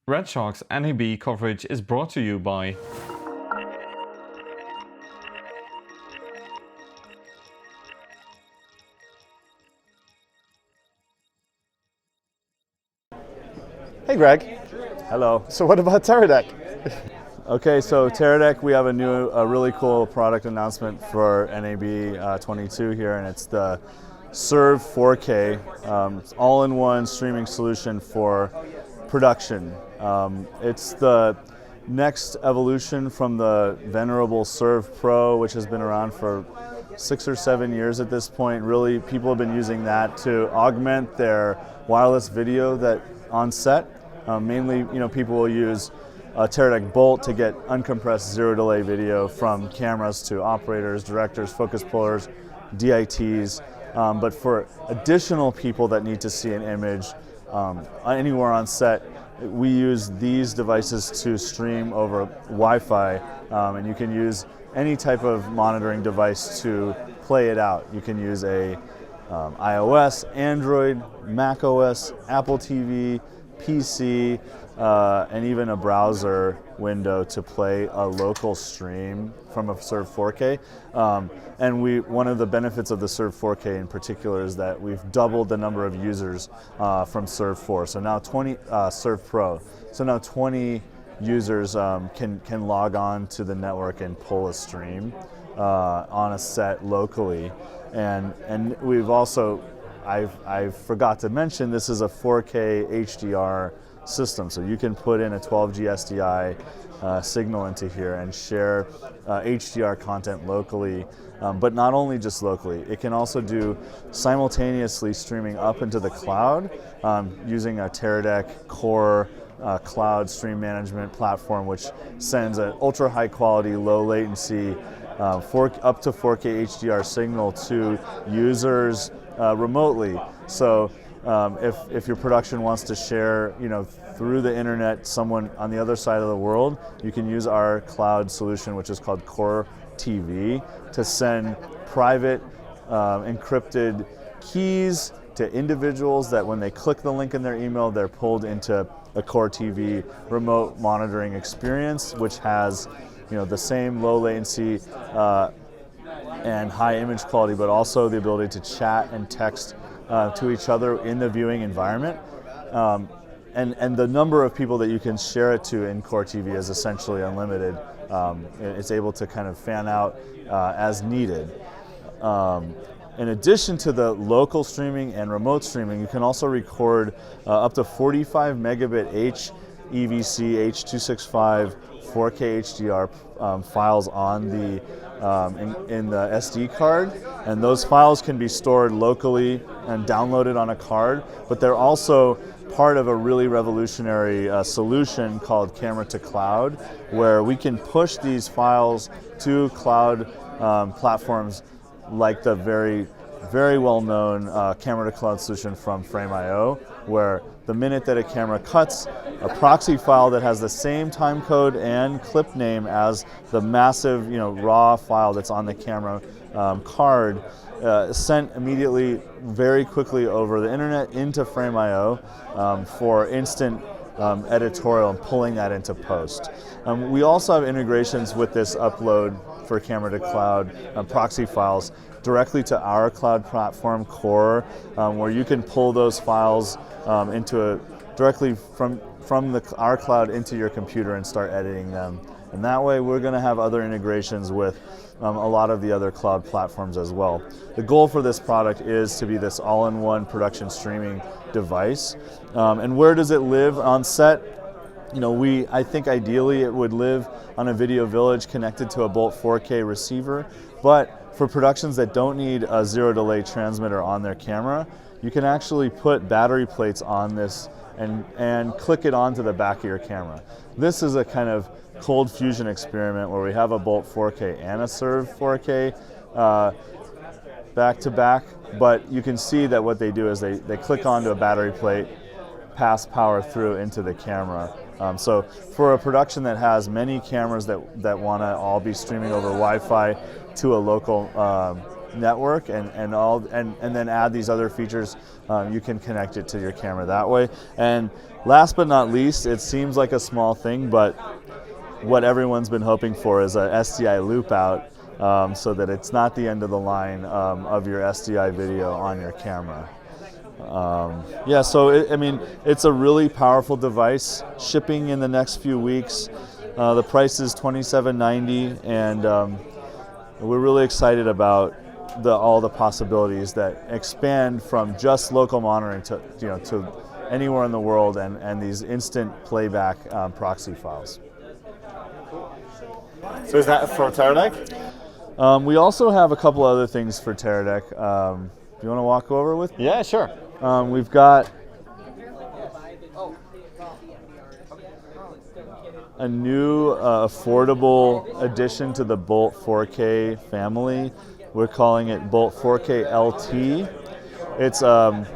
Redshark's NAB coverage is brought to you by Hey Greg. Hello. So what about Teradek? Okay, so Teradek, we have a really cool product announcement for NAB 22 here, and it's the Serv 4K all-in-one streaming solution for production. It's the next evolution from the venerable Serv Pro, which has been around for 6 or 7 years at this point. Really, people have been using that to augment their wireless video that on set. Mainly, people will use a Teradek Bolt to get uncompressed zero delay video from cameras to operators, directors, focus pullers, DITs. But for additional people that need to see an image anywhere on set, we use these devices to stream over Wi-Fi, and you can use any type of monitoring device to play it out. You can use a iOS, Android, Mac OS, Apple TV, PC, and even a browser window to play a local stream from a Serv 4K. And one of the benefits of the Serv 4K in particular is that we've doubled the number of users from Serv 4. So now Serv Pro. So now 20 users can log on to the network and pull a stream on a set locally. And we've also, I forgot to mention, this is a 4K HDR system, so you can put in a 12G SDI signal into here and share HDR content locally, but not only just locally. It can also do simultaneously streaming up into the cloud using a Teradek Core cloud stream management platform, which sends an ultra high quality, low latency, up to 4K HDR signal to users remotely. So if your production wants to share, through the internet, someone on the other side of the world, you can use our cloud solution, which is called Core TV, to send private encrypted keys to individuals that when they click the link in their email, they're pulled into a Core TV remote monitoring experience, which has the same low latency and high image quality, but also the ability to chat and text to each other in the viewing environment. And the number of people that you can share it to in Core TV is essentially unlimited. It's able to kind of fan out as needed. In addition to the local streaming and remote streaming, you can also record up to 45 megabit HEVC H.265 4K HDR files on the in the SD card, and those files can be stored locally and downloaded on a card, but they're also part of a really revolutionary solution called Camera to Cloud, where we can push these files to cloud platforms like the very, very well-known Camera to Cloud solution from Frame.io, where the minute that a camera cuts, a proxy file that has the same time code and clip name as the massive, raw file that's on the camera card, sent immediately, very quickly over the internet into Frame.io for instant editorial and pulling that into post. We also have integrations with this upload for Camera to Cloud proxy files directly to our cloud platform Core, where you can pull those files directly from our cloud into your computer and start editing them. And that way we're going to have other integrations with a lot of the other cloud platforms as well. The goal for this product is to be this all-in-one production streaming device. And where does it live on set? I think ideally it would live on a video village connected to a Bolt 4K receiver, but for productions that don't need a zero delay transmitter on their camera, you can actually put battery plates on this and click it onto the back of your camera. This is a kind of cold fusion experiment where we have a Bolt 4K and a Serv 4K back to back, but you can see that what they do is they click onto a battery plate, pass power through into the camera. So for a production that has many cameras that want to all be streaming over Wi-Fi to a local network and then add these other features. You can connect it to your camera that way. And last but not least, it seems like a small thing, but what everyone's been hoping for is a SDI loop out, so that it's not the end of the line of your SDI video on your camera. Yeah, so it's a really powerful device. Shipping in the next few weeks. The price is $27.90, and we're really excited about all the possibilities that expand from just local monitoring to anywhere in the world, and these instant playback proxy files. So is that for Teradek? We also have a couple other things for Teradek. Do you want to walk over with me? Yeah, sure. We've got a new affordable addition to the Bolt 4K family. We're calling it Bolt 4K LT. It's under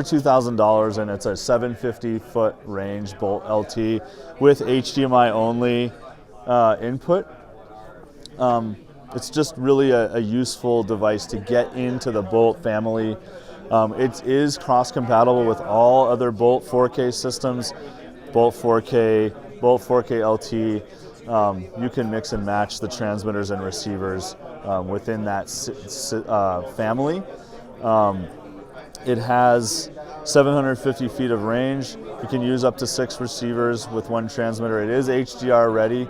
$2,000, and it's a 750-foot range Bolt LT with HDMI only input. It's just really a useful device to get into the Bolt family. It is cross-compatible with all other Bolt 4K systems, Bolt 4K, Bolt 4K LT. You can mix and match the transmitters and receivers within that family. It has 750 feet of range. You can use up to 6 receivers with 1 transmitter. It is HDR ready.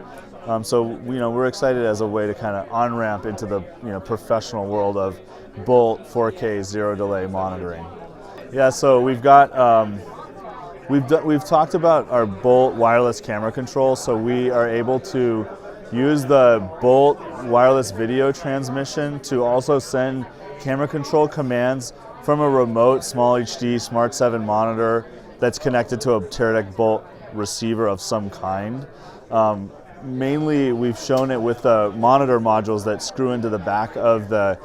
So we're excited as a way to kind of on-ramp into the professional world of Bolt 4K zero delay monitoring. Yeah, so we've got we've talked about our Bolt wireless camera control. So we are able to use the Bolt wireless video transmission to also send camera control commands from a remote SmallHD Smart 7 monitor that's connected to a Teradek Bolt receiver of some kind. Mainly, we've shown it with the monitor modules that screw into the back of the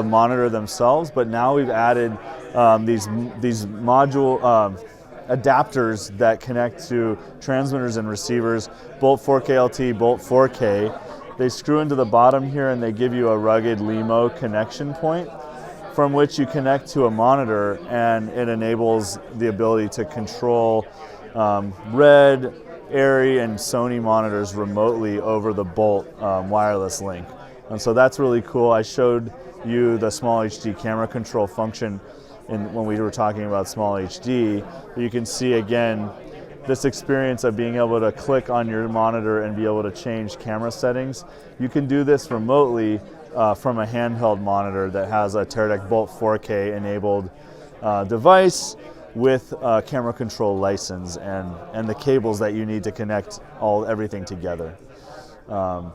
monitor themselves, but now we've added these module adapters that connect to transmitters and receivers, Bolt 4K LT, Bolt 4K. They screw into the bottom here, and they give you a rugged LEMO connection point from which you connect to a monitor, and it enables the ability to control Red, Arri, and Sony monitors remotely over the Bolt wireless link. And so that's really cool. I showed you the SmallHD camera control function when we were talking about SmallHD. You can see again this experience of being able to click on your monitor and be able to change camera settings. You can do this remotely from a handheld monitor that has a Teradek Bolt 4K enabled device with a camera control license and the cables that you need to connect everything together. So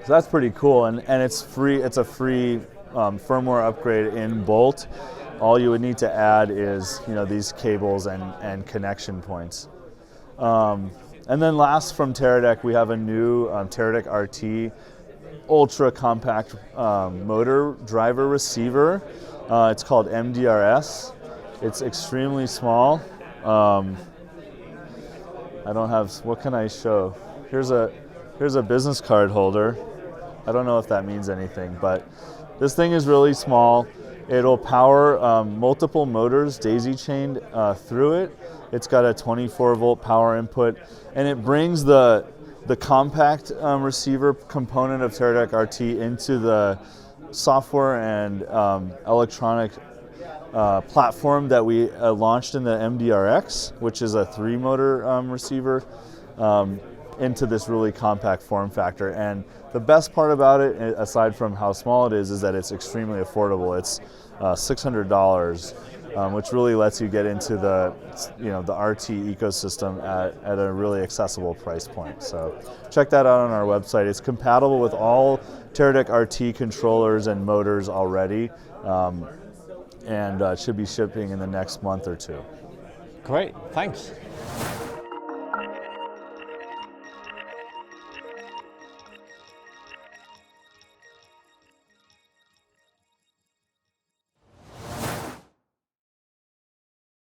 that's pretty cool, and it's free. It's a free firmware upgrade in Bolt. All you would need to add is these cables and connection points. And then last from Teradek, we have a new Teradek RT ultra compact motor driver receiver. It's called MDRS. It's extremely small. I don't have, what can I show? Here's a business card holder. I don't know if that means anything, but this thing is really small. It'll power multiple motors daisy-chained through it. It's got a 24-volt power input, and it brings the compact receiver component of Teradek RT into the software and electronic platform that we launched in the MDRX, which is a 3-motor receiver, into this really compact form factor. And the best part about it, aside from how small it is that it's extremely affordable. It's $600, which really lets you get into the RT ecosystem at a really accessible price point. So check that out on our website. It's compatible with all Teradek RT controllers and motors already, and should be shipping in the next month or 2. Great, thanks.